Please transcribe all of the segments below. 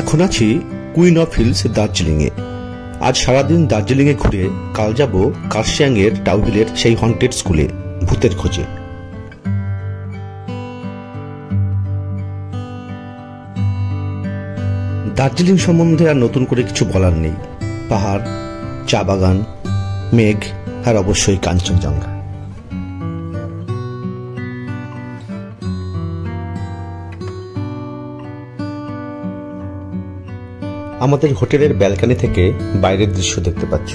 এখন আছি queen of hills দার্জিলিংয়ে। আজ সারাদিন দার্জিলিংয়ে ঘুরে কাল যাব কার্শিয়াংয়ের ডাউহিলের সেই হন্টেড স্কুলে ভূতের খোঁজে। দার্জিলিং সম্বন্ধে আর নতুন করে কিছু বলার নেই। পাহাড়, চা বাগান, মেঘ আর অবশ্যই কাঞ্চনজঙ্ঘা। আমাদের হোটেলের ব্যালকনি থেকে বাইরের দৃশ্য দেখতে পাচ্ছ।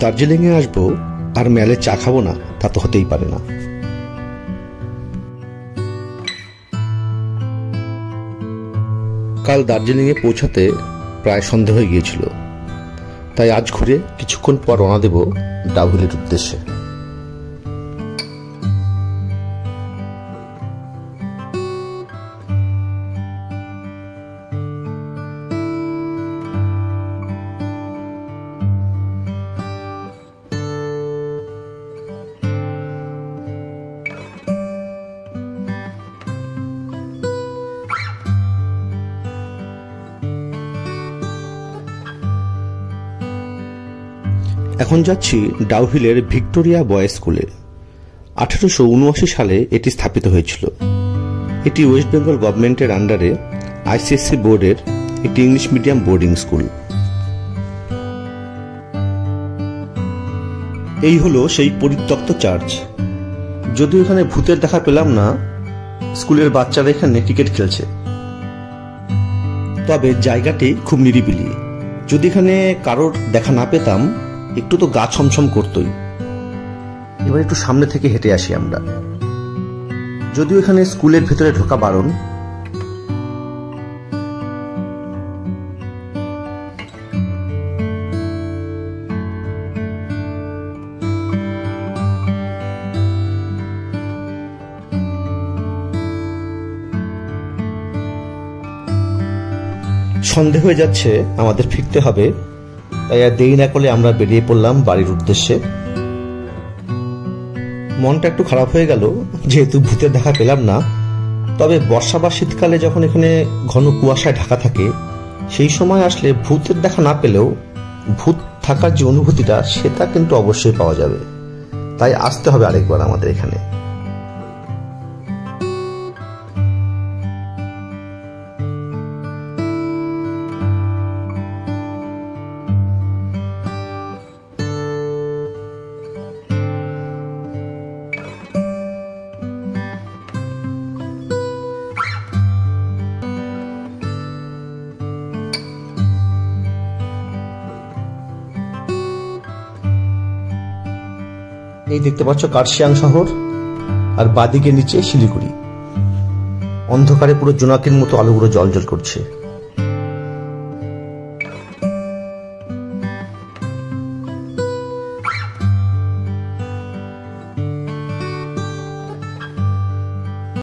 দার্জিলিংয়ে আসবো আর মেলে চা খাবো না, তা তো হতেই পারে না। কাল দার্জিলিংয়ে পৌঁছাতে প্রায় সন্ধ্যা হয়ে গিয়েছিল, তাই আজ ঘুরে কিছুক্ষণ পর রওনা দেব ডাউহিলের উদ্দেশ্যে। এখন যাচ্ছি ডাউহিলের ভিক্টোরিয়া বয়েজ স্কুলে। 1879 সালে এটি স্থাপিত হয়েছিল। এটি ওয়েস্ট বেঙ্গল গভর্নমেন্টের আন্ডারে আইসিএসসি বোর্ডের একটি ইংলিশ মিডিয়াম বোর্ডিং স্কুল। এই হলো সেই পরিত্যক্ত চার্চ। যদিও এখানে ভূতের দেখা পেলাম না, স্কুলের বাচ্চারা এখানে ক্রিকেট খেলছে। তবে জায়গাটি খুব নিরিবিলি। যদি এখানে কারোর দেখা না পেতাম, একটু তো গা ছমছম করতই। এবার একটু সামনে থেকে হেঁটে আসি আমরা। যদিও এখানে স্কুলের ভেতরে ঢোকা বারণ। সন্ধে হয়ে যাচ্ছে, আমাদের ফিরতে হবে। তাই আর দেরি না করলে আমরা বেরিয়ে পড়লাম বাড়ির উদ্দেশ্যে। মনটা একটু খারাপ হয়ে গেল যেহেতু ভূতের দেখা পেলাম না। তবে বর্ষা বা শীতকালে যখন এখানে ঘন কুয়াশায় ঢাকা থাকে, সেই সময় আসলে ভূতের দেখা না পেলেও ভূত থাকার যে অনুভূতিটা, সেটা কিন্তু অবশ্যই পাওয়া যাবে। তাই আসতে হবে আরেকবার আমাদের এখানে। এই দেখতে পাচ্ছ কার্শিয়াং শহর, আর বাদিকে নিচে শিলিগুড়ি। অন্ধকারে পুরো জোনাকির মতো আলোগুলো জ্বলজ্বল করছে।